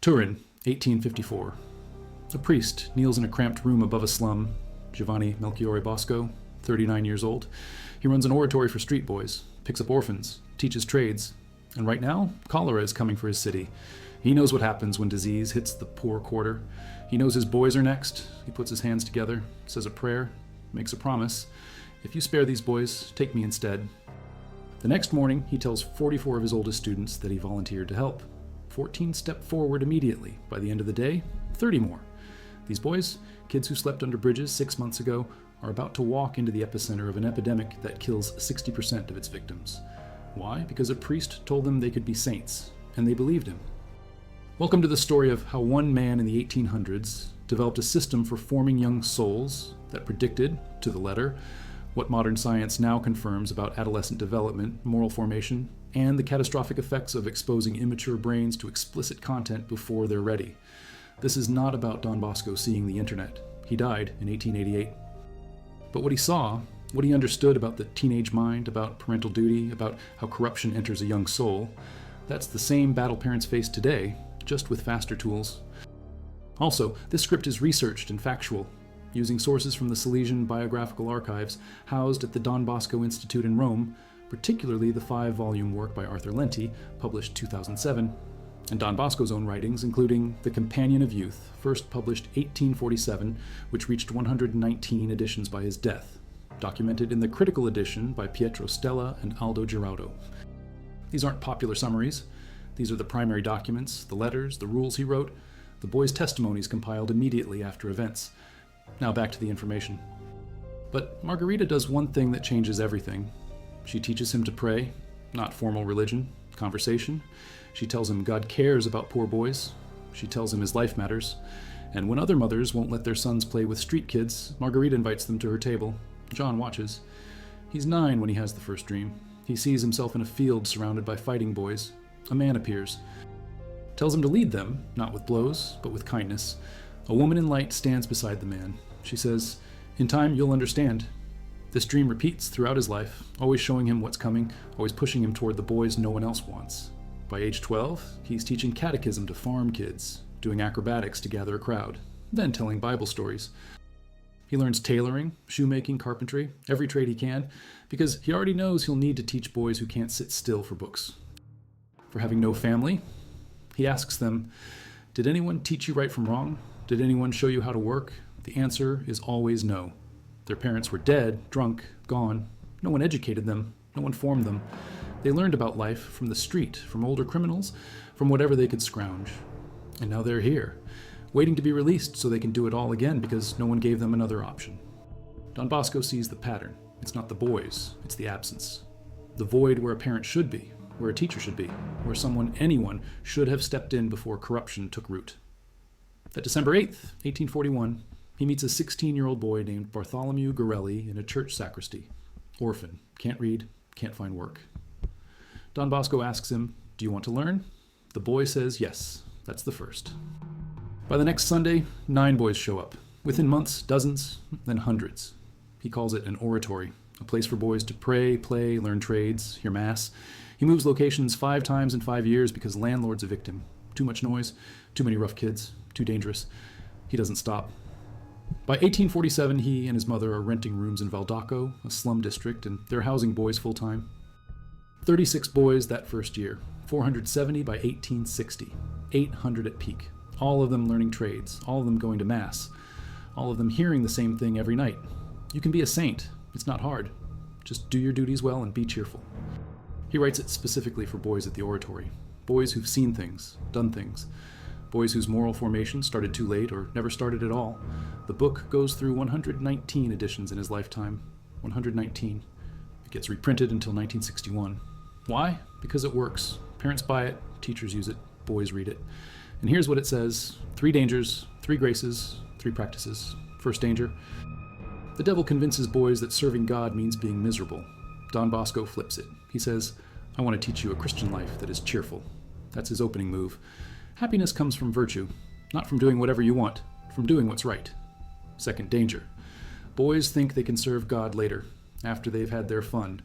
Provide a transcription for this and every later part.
Turin, 1854. A priest kneels in a cramped room above a slum. Giovanni Melchiorre Bosco, 39 years old. He runs an oratory for street boys, picks up orphans, teaches trades, and right now, cholera is coming for his city. He knows what happens when disease hits the poor quarter. He knows his boys are next. He puts his hands together, says a prayer, makes a promise. If you spare these boys, take me instead. The next morning, he tells 44 of his oldest students that he volunteered to help. 14 step forward immediately. By the end of the day, 30 more. These boys, kids who slept under bridges 6 months ago, are about to walk into the epicenter of an epidemic that kills 60% of its victims. Why? Because a priest told them they could be saints, and they believed him. Welcome to the story of how one man in the 1800s developed a system for forming young souls that predicted, to the letter, what modern science now confirms about adolescent development, moral formation, and the catastrophic effects of exposing immature brains to explicit content before they're ready. This is not about Don Bosco seeing the internet. He died in 1888. But what he saw, what he understood about the teenage mind, about parental duty, about how corruption enters a young soul, that's the same battle parents face today, just with faster tools. Also, this script is researched and factual, using sources from the Silesian Biographical Archives housed at the Don Bosco Institute in Rome, particularly the 5-volume work by Arthur Lenti, published 2007, and Don Bosco's own writings, including The Companion of Youth, first published 1847, which reached 119 editions by his death, documented in the critical edition by Pietro Stella and Aldo Giraudo. These aren't popular summaries. These are the primary documents, the letters, the rules he wrote, the boys' testimonies compiled immediately after events. Now back to the information. But Margarita does one thing that changes everything. She teaches him to pray, not formal religion, conversation. She tells him God cares about poor boys. She tells him his life matters. And when other mothers won't let their sons play with street kids, Margarita invites them to her table. John watches. He's 9 when he has the first dream. He sees himself in a field surrounded by fighting boys. A man appears. Tells him to lead them, not with blows, but with kindness. A woman in light stands beside the man. She says, "In time, you'll understand." This dream repeats throughout his life, always showing him what's coming, always pushing him toward the boys no one else wants. By age 12, he's teaching catechism to farm kids, doing acrobatics to gather a crowd, then telling Bible stories. He learns tailoring, shoemaking, carpentry, every trade he can, because he already knows he'll need to teach boys who can't sit still for books. For having no family, he asks them, "Did anyone teach you right from wrong? Did anyone show you how to work?" The answer is always no. Their parents were dead, drunk, gone. No one educated them. No one formed them. They learned about life from the street, from older criminals, from whatever they could scrounge. And now they're here, waiting to be released so they can do it all again because no one gave them another option. Don Bosco sees the pattern. It's not the boys, it's the absence. The void where a parent should be, where a teacher should be, where anyone should have stepped in before corruption took root. That December 8th, 1841, he meets a 16-year-old boy named Bartholomew Gorelli in a church sacristy. Orphan, can't read, can't find work. Don Bosco asks him, "Do you want to learn?" The boy says yes. That's the first. By the next Sunday, 9 boys show up. Within months, dozens, then hundreds. He calls it an oratory, a place for boys to pray, play, learn trades, hear mass. He moves locations 5 times in 5 years because landlords evict him. Too much noise, too many rough kids, too dangerous. He doesn't stop. By 1847, he and his mother are renting rooms in Valdaco, a slum district, and they're housing boys full-time. 36 boys that first year, 470 by 1860, 800 at peak, all of them learning trades, all of them going to mass, all of them hearing the same thing every night. You can be a saint. It's not hard. Just do your duties well and be cheerful. He writes it specifically for boys at the oratory, boys who've seen things, done things, boys whose moral formation started too late or never started at all. The book goes through 119 editions in his lifetime. 119. It gets reprinted until 1961. Why? Because it works. Parents buy it, teachers use it, boys read it. And here's what it says: 3 dangers, 3 graces, 3 practices. First danger: the devil convinces boys that serving God means being miserable. Don Bosco flips it. He says, "I want to teach you a Christian life that is cheerful." That's his opening move. Happiness comes from virtue, not from doing whatever you want, from doing what's right. Second danger: boys think they can serve God later, after they've had their fun,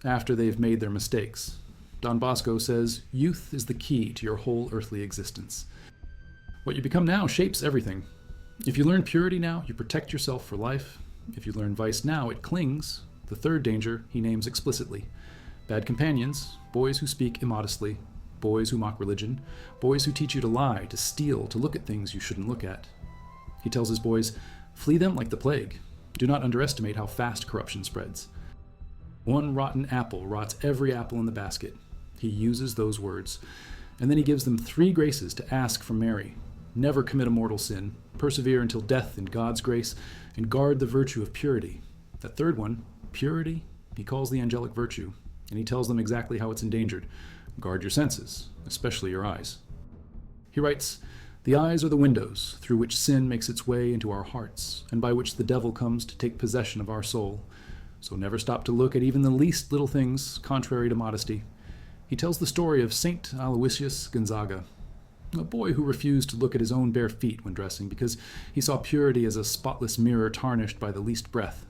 after they've made their mistakes. Don Bosco says youth is the key to your whole earthly existence. What you become now shapes everything. If you learn purity now, you protect yourself for life. If you learn vice now, it clings. The third danger he names explicitly. Bad companions, boys who speak immodestly, boys who mock religion, boys who teach you to lie, to steal, to look at things you shouldn't look at. He tells his boys, flee them like the plague. Do not underestimate how fast corruption spreads. One rotten apple rots every apple in the basket. He uses those words. And then he gives them 3 graces to ask from Mary. Never commit a mortal sin, persevere until death in God's grace, and guard the virtue of purity. That third one, purity, he calls the angelic virtue, and he tells them exactly how it's endangered. Guard your senses, especially your eyes. He writes, the eyes are the windows through which sin makes its way into our hearts, and by which the devil comes to take possession of our soul. So never stop to look at even the least little things contrary to modesty. He tells the story of Saint Aloysius Gonzaga, a boy who refused to look at his own bare feet when dressing because he saw purity as a spotless mirror tarnished by the least breath.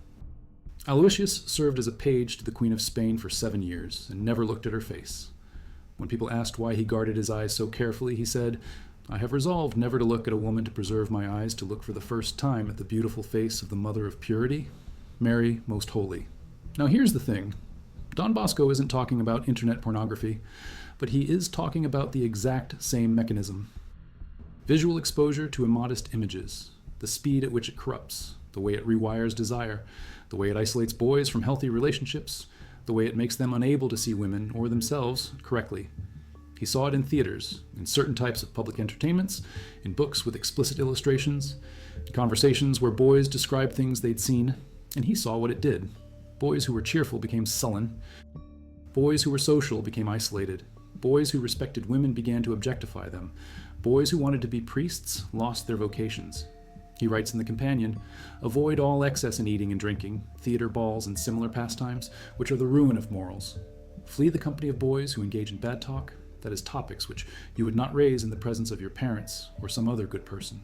Aloysius served as a page to the Queen of Spain for 7 years and never looked at her face. When people asked why he guarded his eyes so carefully, he said, I have resolved never to look at a woman to preserve my eyes to look for the first time at the beautiful face of the Mother of Purity, Mary Most Holy. Now here's the thing. Don Bosco isn't talking about internet pornography, but he is talking about the exact same mechanism. Visual exposure to immodest images, the speed at which it corrupts, the way it rewires desire, the way it isolates boys from healthy relationships, the way it makes them unable to see women or themselves correctly. He saw it in theaters, in certain types of public entertainments, in books with explicit illustrations, in conversations where boys described things they'd seen, and he saw what it did. Boys who were cheerful became sullen. Boys who were social became isolated. Boys who respected women began to objectify them. Boys who wanted to be priests lost their vocations. He writes in The Companion, avoid all excess in eating and drinking, theater, balls, and similar pastimes, which are the ruin of morals. Flee the company of boys who engage in bad talk, that is, topics which you would not raise in the presence of your parents or some other good person.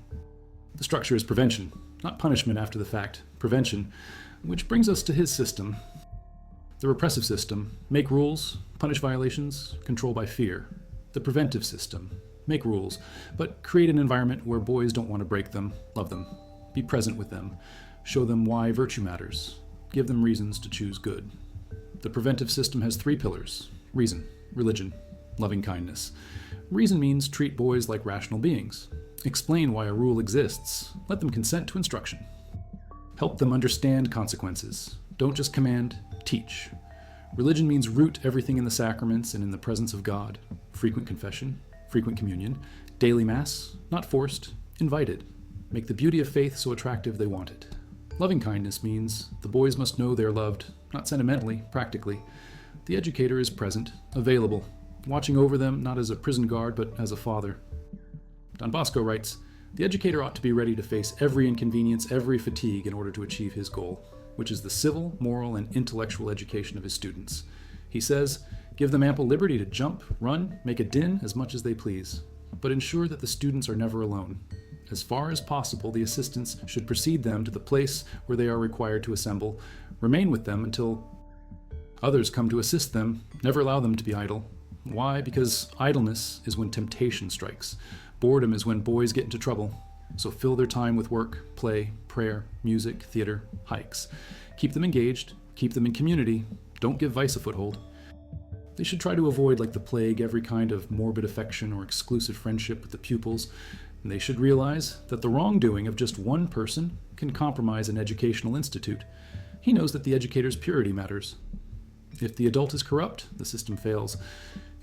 The structure is prevention, not punishment after the fact, prevention, which brings us to his system. The repressive system, make rules, punish violations, control by fear. The preventive system, make rules, but create an environment where boys don't want to break them, love them, be present with them, show them why virtue matters, give them reasons to choose good. The preventive system has 3 pillars: reason, religion, loving kindness. Reason means treat boys like rational beings. Explain why a rule exists. Let them consent to instruction. Help them understand consequences. Don't just command, teach. Religion means root everything in the sacraments and in the presence of God. Frequent confession, frequent communion, daily mass, not forced, invited. Make the beauty of faith so attractive they want it. Loving kindness means the boys must know they're loved, not sentimentally, practically. The educator is present, available, watching over them not as a prison guard but as a father. Don Bosco writes, the educator ought to be ready to face every inconvenience, every fatigue in order to achieve his goal, which is the civil, moral, and intellectual education of his students. He says, give them ample liberty to jump, run, make a din as much as they please, but ensure that the students are never alone. As far as possible, the assistants should precede them to the place where they are required to assemble, remain with them until others come to assist them, never allow them to be idle. Why? Because idleness is when temptation strikes. Boredom is when boys get into trouble. So fill their time with work, play, prayer, music, theater, hikes. Keep them engaged, keep them in community, don't give vice a foothold. They should try to avoid, like the plague, every kind of morbid affection or exclusive friendship with the pupils, and they should realize that the wrongdoing of just one person can compromise an educational institute. He knows that the educator's purity matters. If the adult is corrupt, the system fails.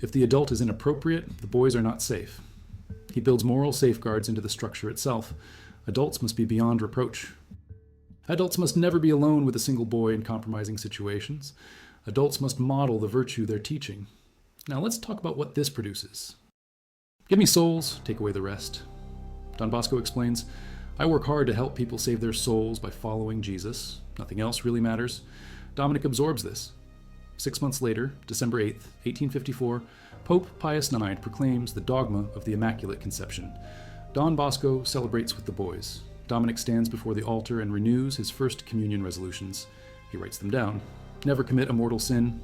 If the adult is inappropriate, the boys are not safe. He builds moral safeguards into the structure itself. Adults must be beyond reproach. Adults must never be alone with a single boy in compromising situations. Adults must model the virtue they're teaching. Now let's talk about what this produces. Give me souls, take away the rest. Don Bosco explains, I work hard to help people save their souls by following Jesus. Nothing else really matters. Dominic absorbs this. 6 months later, December 8th, 1854, Pope Pius IX proclaims the dogma of the Immaculate Conception. Don Bosco celebrates with the boys. Dominic stands before the altar and renews his first communion resolutions. He writes them down. Never commit a mortal sin.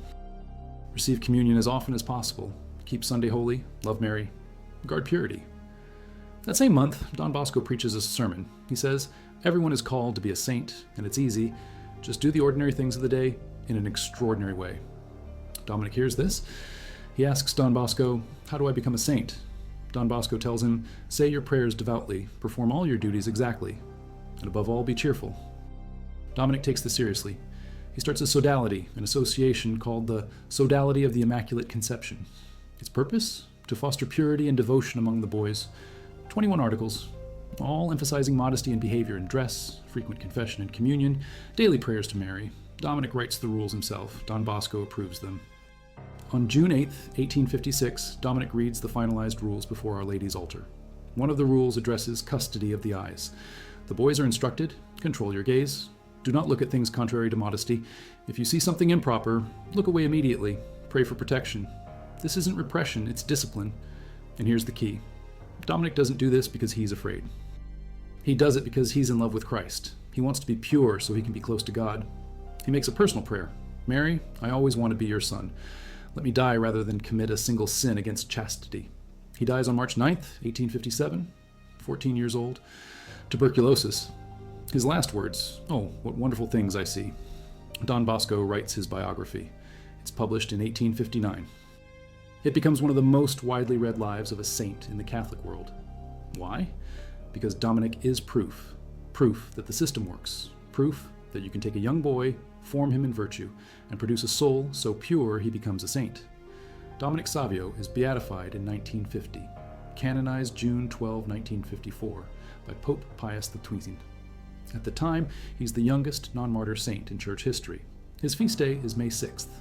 Receive communion as often as possible. Keep Sunday holy. Love Mary. Guard purity. That same month, Don Bosco preaches a sermon. He says, "Everyone is called to be a saint, and it's easy. Just do the ordinary things of the day in an extraordinary way." Dominic hears this. He asks Don Bosco, "How do I become a saint?" Don Bosco tells him, "Say your prayers devoutly, perform all your duties exactly, and above all, be cheerful." Dominic takes this seriously. He starts a sodality, an association called the Sodality of the Immaculate Conception. Its purpose? To foster purity and devotion among the boys. 21 articles, all emphasizing modesty in behavior and dress, frequent confession and communion, daily prayers to Mary. Dominic writes the rules himself. Don Bosco approves them. On June 8, 1856, Dominic reads the finalized rules before Our Lady's altar. One of the rules addresses custody of the eyes. The boys are instructed, control your gaze. Do not look at things contrary to modesty. If you see something improper, look away immediately. Pray for protection. This isn't repression, it's discipline. And here's the key. Dominic doesn't do this because he's afraid. He does it because he's in love with Christ. He wants to be pure so he can be close to God. He makes a personal prayer. "Mary, I always want to be your son. Let me die rather than commit a single sin against chastity." He dies on March 9th, 1857, 14 years old. Tuberculosis. His last words, "Oh, what wonderful things I see." Don Bosco writes his biography. It's published in 1859. It becomes one of the most widely read lives of a saint in the Catholic world. Why? Because Dominic is proof. Proof that the system works. Proof that you can take a young boy, form him in virtue, and produce a soul so pure he becomes a saint. Dominic Savio is beatified in 1950, canonized June 12, 1954, by Pope Pius XII. At the time, he's the youngest non-martyr saint in church history. His feast day is May 6th.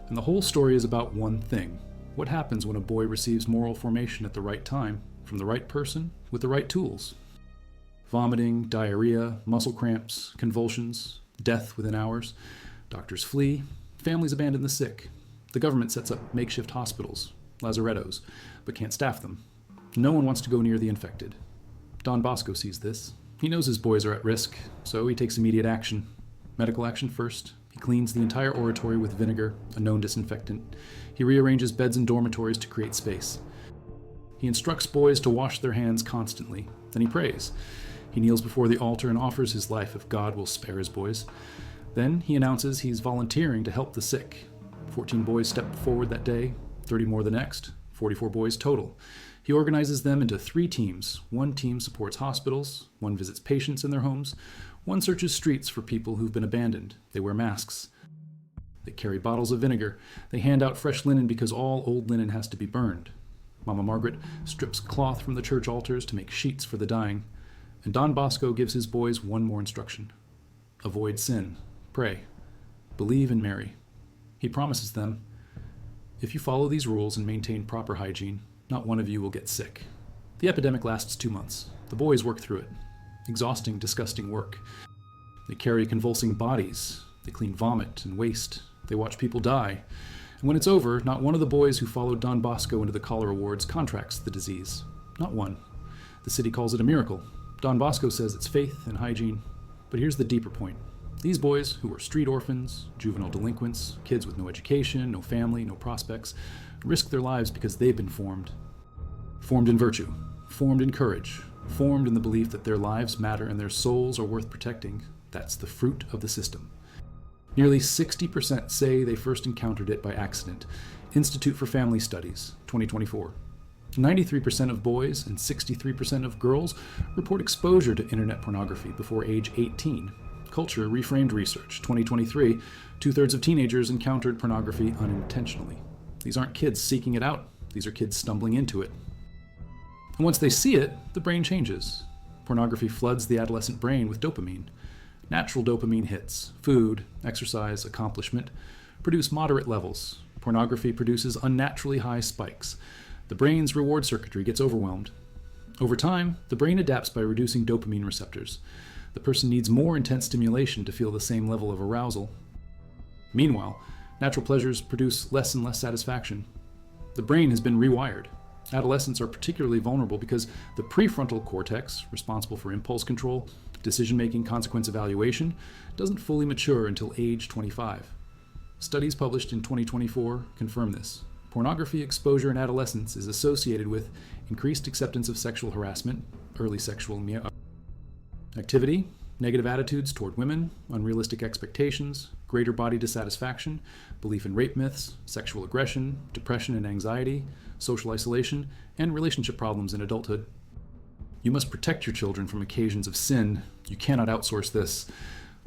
And the whole story is about one thing. What happens when a boy receives moral formation at the right time, from the right person, with the right tools? Vomiting, diarrhea, muscle cramps, convulsions, death within hours. Doctors flee, families abandon the sick. The government sets up makeshift hospitals, lazarettos, but can't staff them. No one wants to go near the infected. Don Bosco sees this. He knows his boys are at risk, so he takes immediate action. Medical action first. He cleans the entire oratory with vinegar, a known disinfectant. He rearranges beds and dormitories to create space. He instructs boys to wash their hands constantly. Then he prays. He kneels before the altar and offers his life if God will spare his boys. Then he announces he's volunteering to help the sick. 14 boys stepped forward that day, 30 more the next, 44 boys total. He organizes them into 3 teams. One team supports hospitals, one visits patients in their homes, one searches streets for people who've been abandoned. They wear masks. They carry bottles of vinegar. They hand out fresh linen because all old linen has to be burned. Mama Margaret strips cloth from the church altars to make sheets for the dying. And Don Bosco gives his boys one more instruction. Avoid sin. Pray. Believe in Mary. He promises them, if you follow these rules and maintain proper hygiene, not one of you will get sick. The epidemic lasts 2 months. The boys work through it. Exhausting, disgusting work. They carry convulsing bodies. They clean vomit and waste. They watch people die. And when it's over, not one of the boys who followed Don Bosco into the cholera wards contracts the disease. Not one. The city calls it a miracle. Don Bosco says it's faith and hygiene. But here's the deeper point. These boys, who are street orphans, juvenile delinquents, kids with no education, no family, no prospects, risk their lives because they've been formed. Formed in virtue, formed in courage, formed in the belief that their lives matter and their souls are worth protecting. That's the fruit of the system. Nearly 60% say they first encountered it by accident. Institute for Family Studies, 2024. 93% of boys and 63% of girls report exposure to internet pornography before age 18. Culture Reframed Research, 2023. 2/3 of teenagers encountered pornography unintentionally. These aren't kids seeking it out. These are kids stumbling into it. And once they see it, the brain changes. Pornography floods the adolescent brain with dopamine. Natural dopamine hits, food, exercise, accomplishment, produce moderate levels. Pornography produces unnaturally high spikes. The brain's reward circuitry gets overwhelmed. Over time, the brain adapts by reducing dopamine receptors. The person needs more intense stimulation to feel the same level of arousal. Meanwhile, natural pleasures produce less and less satisfaction. The brain has been rewired. Adolescents are particularly vulnerable because the prefrontal cortex, responsible for impulse control, decision-making, consequence evaluation, doesn't fully mature until age 25. Studies published in 2024 confirm this. Pornography exposure in adolescence is associated with increased acceptance of sexual harassment, early sexual activity, negative attitudes toward women, unrealistic expectations, greater body dissatisfaction, belief in rape myths, sexual aggression, depression and anxiety, social isolation, and relationship problems in adulthood. You must protect your children from occasions of sin. You cannot outsource this.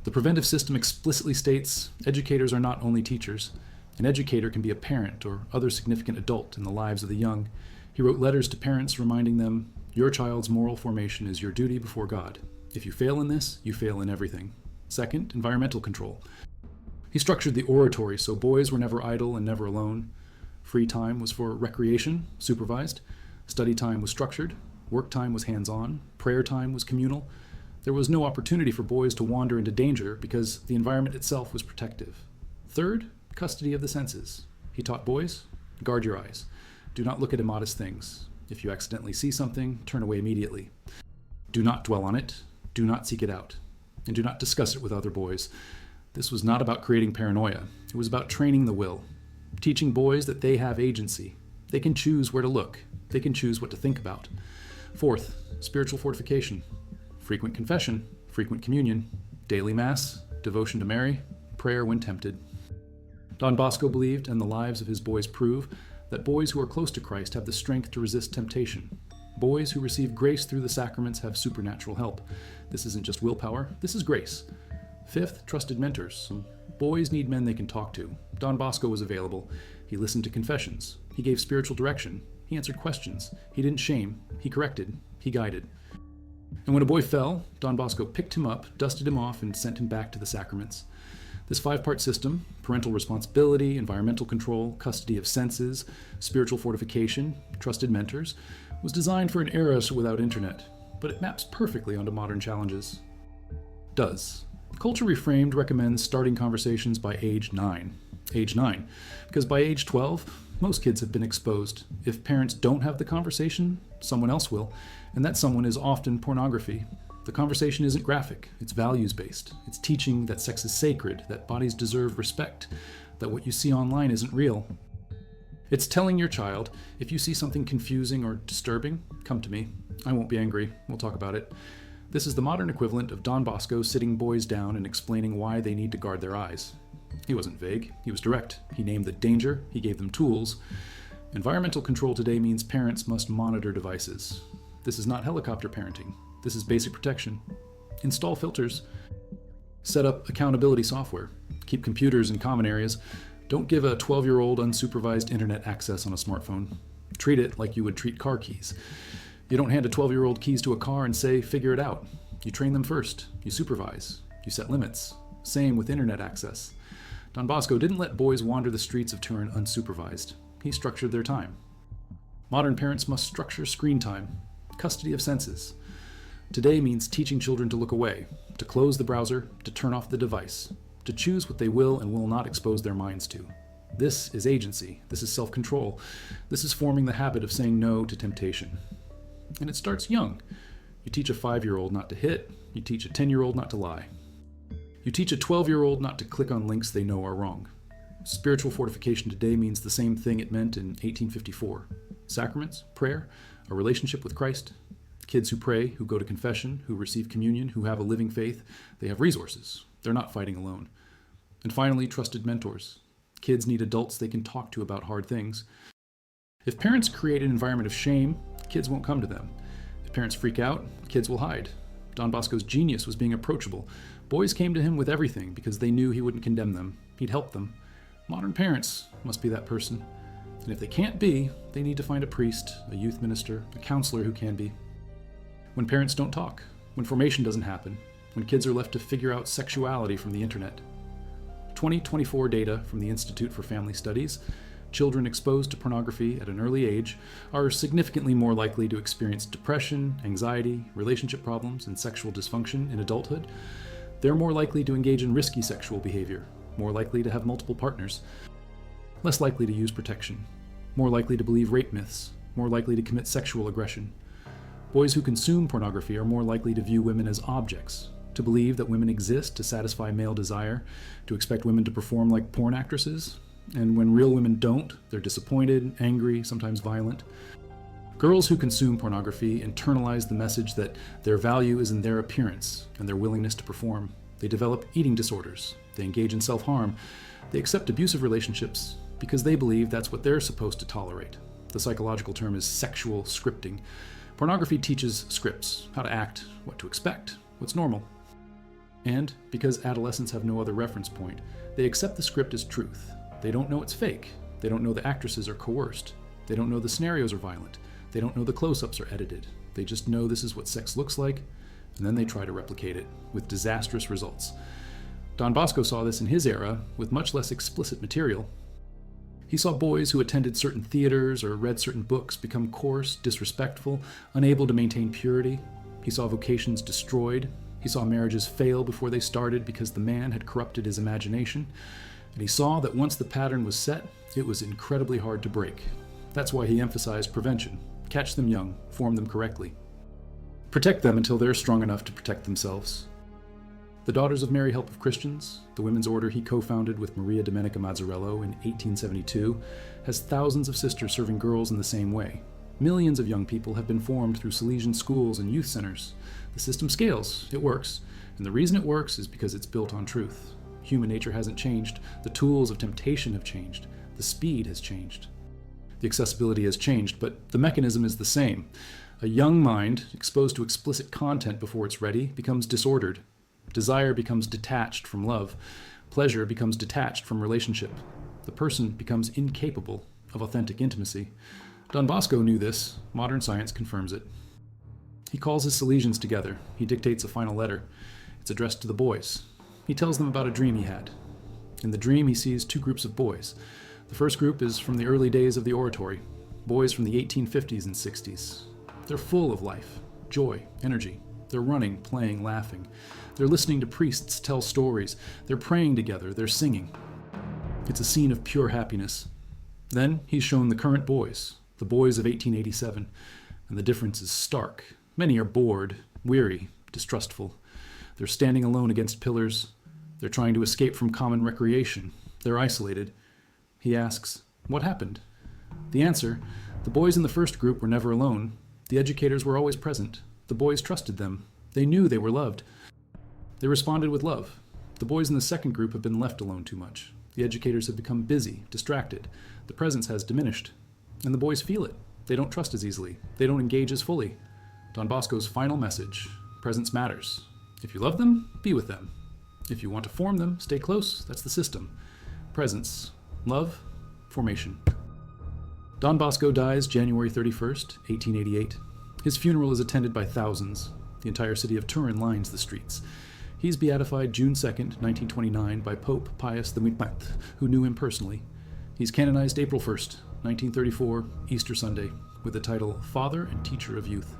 The preventive system explicitly states educators are not only teachers. An educator can be a parent or other significant adult in the lives of the young. He wrote letters to parents reminding them, your child's moral formation is your duty before God. If you fail in this, you fail in everything. Second, environmental control. He structured the oratory so boys were never idle and never alone. Free time was for recreation, supervised. Study time was structured. Work time was hands-on. Prayer time was communal. There was no opportunity for boys to wander into danger because the environment itself was protective. Third, custody of the senses. He taught boys, guard your eyes. Do not look at immodest things. If you accidentally see something, turn away immediately. Do not dwell on it. Do not seek it out. And do not discuss it with other boys. This was not about creating paranoia. It was about training the will. Teaching boys that they have agency. They can choose where to look. They can choose what to think about. Fourth, spiritual fortification. Frequent confession, frequent communion, daily mass, devotion to Mary, prayer when tempted. Don Bosco believed, and the lives of his boys prove, that boys who are close to Christ have the strength to resist temptation. Boys who receive grace through the sacraments have supernatural help. This isn't just willpower, this is grace. Fifth, trusted mentors. Some boys need men they can talk to. Don Bosco was available. He listened to confessions. He gave spiritual direction. He answered questions. He didn't shame. He corrected. He guided. And when a boy fell, Don Bosco picked him up, dusted him off, and sent him back to the sacraments. This 5-part system, parental responsibility, environmental control, custody of senses, spiritual fortification, trusted mentors, was designed for an era without internet, but it maps perfectly onto modern challenges. Does. Culture Reframed recommends starting conversations by age 9. Age 9, because by age 12, most kids have been exposed. If parents don't have the conversation, someone else will, and that someone is often pornography. The conversation isn't graphic, it's values-based. It's teaching that sex is sacred, that bodies deserve respect, that what you see online isn't real. It's telling your child, if you see something confusing or disturbing, come to me. I won't be angry, we'll talk about it. This is the modern equivalent of Don Bosco sitting boys down and explaining why they need to guard their eyes. He wasn't vague, he was direct. He named the danger, he gave them tools. Environmental control today means parents must monitor devices. This is not helicopter parenting. This is basic protection. Install filters. Set up accountability software. Keep computers in common areas. Don't give a 12-year-old unsupervised internet access on a smartphone. Treat it like you would treat car keys. You don't hand a 12-year-old keys to a car and say, figure it out. You train them first. You supervise. You set limits. Same with internet access. Don Bosco didn't let boys wander the streets of Turin unsupervised. He structured their time. Modern parents must structure screen time. Custody of senses. Today means teaching children to look away, to close the browser, to turn off the device, to choose what they will and will not expose their minds to. This is agency. This is self-control. This is forming the habit of saying no to temptation. And it starts young. You teach a 5-year-old not to hit. You teach a 10-year-old not to lie. You teach a 12-year-old not to click on links they know are wrong. Spiritual fortification today means the same thing it meant in 1854. Sacraments, prayer, a relationship with Christ. Kids who pray, who go to confession, who receive communion, who have a living faith, they have resources. They're not fighting alone. And finally, trusted mentors. Kids need adults they can talk to about hard things. If parents create an environment of shame, kids won't come to them. If parents freak out, kids will hide. Don Bosco's genius was being approachable. Boys came to him with everything because they knew he wouldn't condemn them. He'd help them. Modern parents must be that person. And if they can't be, they need to find a priest, a youth minister, a counselor who can be. When parents don't talk, when formation doesn't happen, when kids are left to figure out sexuality from the internet. 2024 data from the Institute for Family Studies, children exposed to pornography at an early age are significantly more likely to experience depression, anxiety, relationship problems, and sexual dysfunction in adulthood. They're more likely to engage in risky sexual behavior, more likely to have multiple partners, less likely to use protection, more likely to believe rape myths, more likely to commit sexual aggression. Boys who consume pornography are more likely to view women as objects, to believe that women exist to satisfy male desire, to expect women to perform like porn actresses. And when real women don't, they're disappointed, angry, sometimes violent. Girls who consume pornography internalize the message that their value is in their appearance and their willingness to perform. They develop eating disorders. They engage in self-harm. They accept abusive relationships because they believe that's what they're supposed to tolerate. The psychological term is sexual scripting. Pornography teaches scripts, how to act, what to expect, what's normal. And because adolescents have no other reference point, they accept the script as truth. They don't know it's fake. They don't know the actresses are coerced. They don't know the scenarios are violent. They don't know the close-ups are edited. They just know this is what sex looks like, and then they try to replicate it, with disastrous results. Don Bosco saw this in his era with much less explicit material. He saw boys who attended certain theaters or read certain books become coarse, disrespectful, unable to maintain purity. He saw vocations destroyed. He saw marriages fail before they started because the man had corrupted his imagination. And he saw that once the pattern was set, it was incredibly hard to break. That's why he emphasized prevention. Catch them young, form them correctly. Protect them until they're strong enough to protect themselves. The Daughters of Mary Help of Christians, the women's order he co-founded with Maria Domenica Mazzarello in 1872, has thousands of sisters serving girls in the same way. Millions of young people have been formed through Salesian schools and youth centers. The system scales, it works, and the reason it works is because it's built on truth. Human nature hasn't changed, the tools of temptation have changed, the speed has changed. The accessibility has changed, but the mechanism is the same. A young mind, exposed to explicit content before it's ready, becomes disordered. Desire becomes detached from love. Pleasure becomes detached from relationship. The person becomes incapable of authentic intimacy. Don Bosco knew this. Modern science confirms it. He calls his Salesians together. He dictates a final letter. It's addressed to the boys. He tells them about a dream he had. In the dream, he sees two groups of boys. The first group is from the early days of the oratory, boys from the 1850s and 60s. They're full of life, joy, energy. They're running, playing, laughing. They're listening to priests tell stories. They're praying together. They're singing. It's a scene of pure happiness. Then he's shown the current boys, the boys of 1887, and the difference is stark. Many are bored, weary, distrustful. They're standing alone against pillars. They're trying to escape from common recreation. They're isolated. He asks, what happened? The answer, the boys in the first group were never alone. The educators were always present. The boys trusted them. They knew they were loved. They responded with love. The boys in the second group have been left alone too much. The educators have become busy, distracted. The presence has diminished. And the boys feel it. They don't trust as easily. They don't engage as fully. Don Bosco's final message, presence matters. If you love them, be with them. If you want to form them, stay close. That's the system. Presence, love, formation. Don Bosco dies January 31st, 1888. His funeral is attended by thousands. The entire city of Turin lines the streets. He's beatified June 2nd, 1929 by Pope Pius XI, who knew him personally. He's canonized April 1st, 1934, Easter Sunday, with the title Father and Teacher of Youth.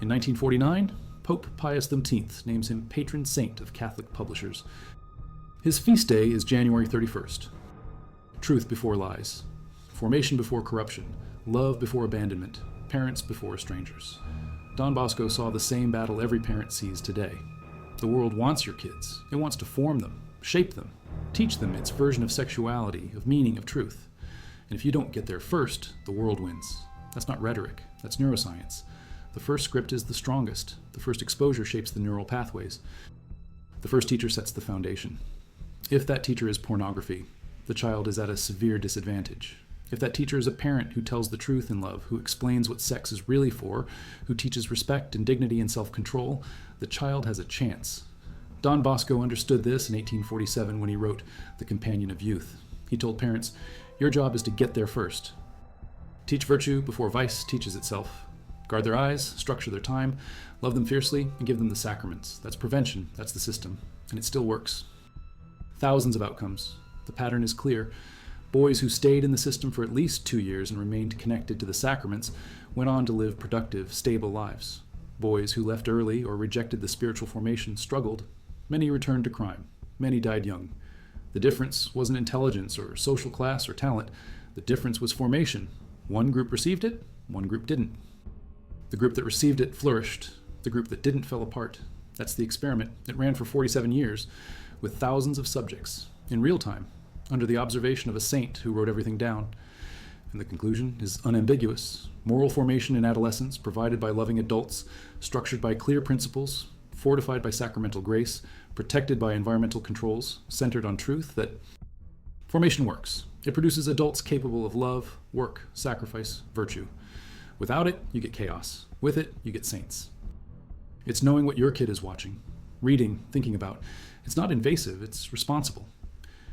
In 1949, Pope Pius X names him patron saint of Catholic publishers. His feast day is January 31st. Truth before lies, formation before corruption, love before abandonment, parents before strangers. Don Bosco saw the same battle every parent sees today. The world wants your kids. It wants to form them, shape them, teach them its version of sexuality, of meaning, of truth. And if you don't get there first, the world wins. That's not rhetoric. That's neuroscience. The first script is the strongest. The first exposure shapes the neural pathways. The first teacher sets the foundation. If that teacher is pornography, the child is at a severe disadvantage. If that teacher is a parent who tells the truth in love, who explains what sex is really for, who teaches respect and dignity and self-control, the child has a chance. Don Bosco understood this in 1847 when he wrote The Companion of Youth. He told parents, your job is to get there first. Teach virtue before vice teaches itself. Guard their eyes, structure their time, love them fiercely, and give them the sacraments. That's prevention, that's the system, and it still works. Thousands of outcomes. The pattern is clear. Boys who stayed in the system for at least 2 years and remained connected to the sacraments went on to live productive, stable lives. Boys who left early or rejected the spiritual formation struggled. Many returned to crime. Many died young. The difference wasn't intelligence or social class or talent. The difference was formation. One group received it, one group didn't. The group that received it flourished. The group that didn't fell apart. That's the experiment. It ran for 47 years with thousands of subjects in real time. under the observation of a saint who wrote everything down. And the conclusion is unambiguous. Moral formation in adolescence, provided by loving adults, structured by clear principles, fortified by sacramental grace, protected by environmental controls, centered on truth, that formation works. It produces adults capable of love, work, sacrifice, virtue. Without it, you get chaos. With it, you get saints. It's knowing what your kid is watching, reading, thinking about. It's not invasive, it's responsible.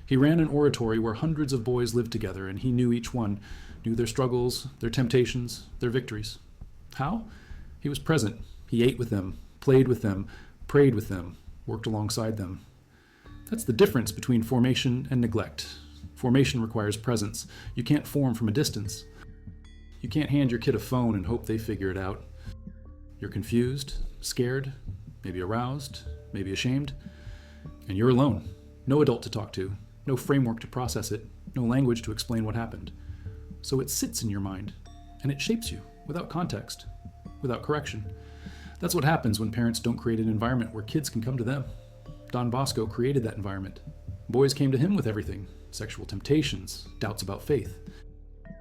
He ran an oratory where hundreds of boys lived together, and he knew each one, knew their struggles, their temptations, their victories. How? He was present. He ate with them, played with them, prayed with them, worked alongside them. That's the difference between formation and neglect. Formation requires presence. You can't form from a distance. You can't hand your kid a phone and hope they figure it out. You're confused, scared, maybe aroused, maybe ashamed, and you're alone. No adult to talk to, no framework to process it, no language to explain what happened. So it sits in your mind, and it shapes you without context, without correction. That's what happens when parents don't create an environment where kids can come to them. Don Bosco created that environment. Boys came to him with everything: sexual temptations, doubts about faith,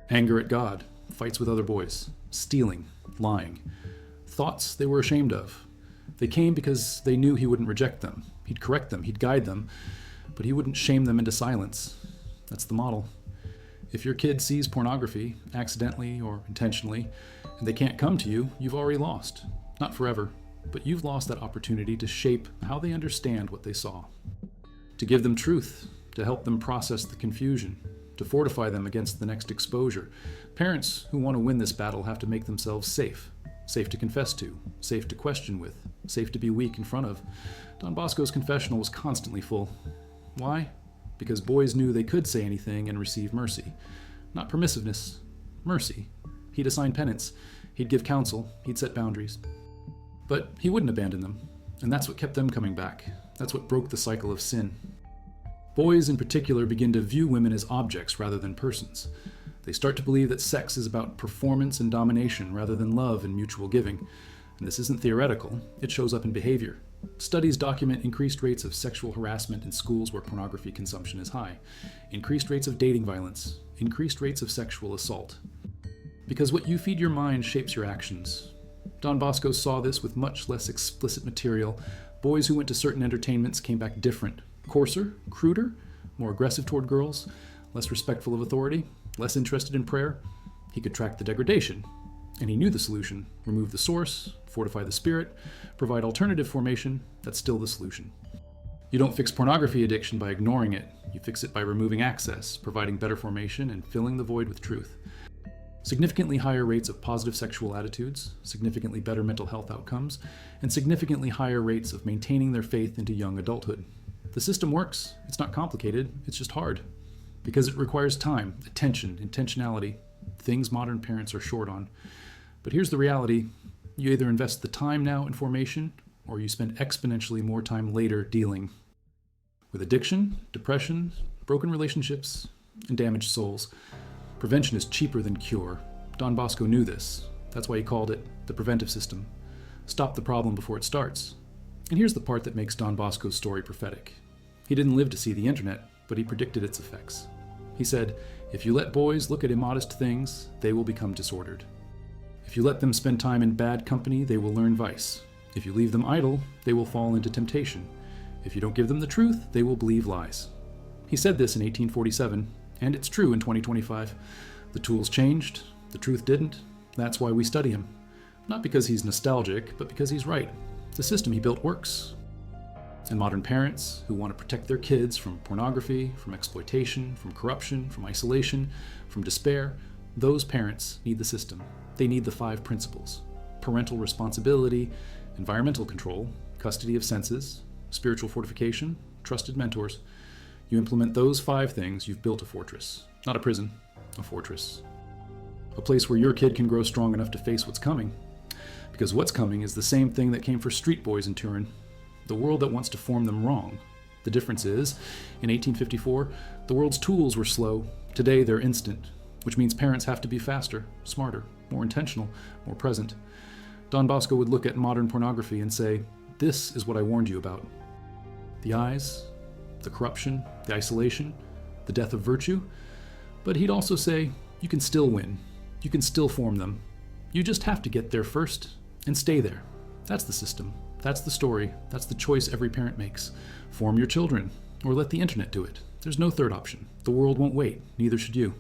anger at God, fights with other boys, stealing, lying, thoughts they were ashamed of. They came because they knew he wouldn't reject them. He'd correct them, he'd guide them, but he wouldn't shame them into silence. That's the model. If your kid sees pornography, accidentally or intentionally, and they can't come to you, you've already lost. Not forever, but you've lost that opportunity to shape how they understand what they saw. To give them truth, to help them process the confusion, to fortify them against the next exposure. Parents who want to win this battle have to make themselves safe. Safe to confess to, safe to question with, safe to be weak in front of. Don Bosco's confessional was constantly full. Why? Because boys knew they could say anything and receive mercy. Not permissiveness, mercy. He'd assign penance, he'd give counsel, he'd set boundaries. But he wouldn't abandon them, and that's what kept them coming back. That's what broke the cycle of sin. Boys in particular begin to view women as objects rather than persons. They start to believe that sex is about performance and domination rather than love and mutual giving. And this isn't theoretical, it shows up in behavior. Studies document increased rates of sexual harassment in schools where pornography consumption is high, increased rates of dating violence, increased rates of sexual assault. Because what you feed your mind shapes your actions. Don Bosco saw this with much less explicit material. Boys who went to certain entertainments came back different, coarser, cruder, more aggressive toward girls, less respectful of authority, less interested in prayer. He could track the degradation, and he knew the solution: remove the source, fortify the spirit, provide alternative formation. That's still the solution. You don't fix pornography addiction by ignoring it. You fix it by removing access, providing better formation, and filling the void with truth. Significantly higher rates of positive sexual attitudes, significantly better mental health outcomes, and significantly higher rates of maintaining their faith into young adulthood. The system works. It's not complicated. It's just hard. Because it requires time, attention, intentionality, things modern parents are short on. But here's the reality: you either invest the time now in formation, or you spend exponentially more time later dealing with addiction, depression, broken relationships, and damaged souls. Prevention is cheaper than cure. Don Bosco knew this. That's why he called it the preventive system. Stop the problem before it starts. And here's the part that makes Don Bosco's story prophetic. He didn't live to see the internet, but he predicted its effects. He said, if you let boys look at immodest things, they will become disordered. If you let them spend time in bad company, they will learn vice. If you leave them idle, they will fall into temptation. If you don't give them the truth, they will believe lies. He said this in 1847, and it's true in 2025. The tools changed, the truth didn't. That's why we study him. Not because he's nostalgic, but because he's right. The system he built works. And modern parents who want to protect their kids from pornography, from exploitation, from corruption, from isolation, from despair, those parents need the system. They need the 5 principles: parental responsibility, environmental control, custody of senses, spiritual fortification, trusted mentors. You implement those 5 things, you've built a fortress. Not a prison, a fortress. A place where your kid can grow strong enough to face what's coming. Because what's coming is the same thing that came for street boys in Turin. The world that wants to form them wrong. The difference is, in 1854, the world's tools were slow. Today they're instant, which means parents have to be faster, smarter, more intentional, more present. Don Bosco would look at modern pornography and say, this is what I warned you about. The eyes, the corruption, the isolation, the death of virtue. But he'd also say, you can still win. You can still form them. You just have to get there first and stay there. That's the system. That's the story. That's the choice every parent makes. Form your children, or let the internet do it. There's no third option. The world won't wait. Neither should you.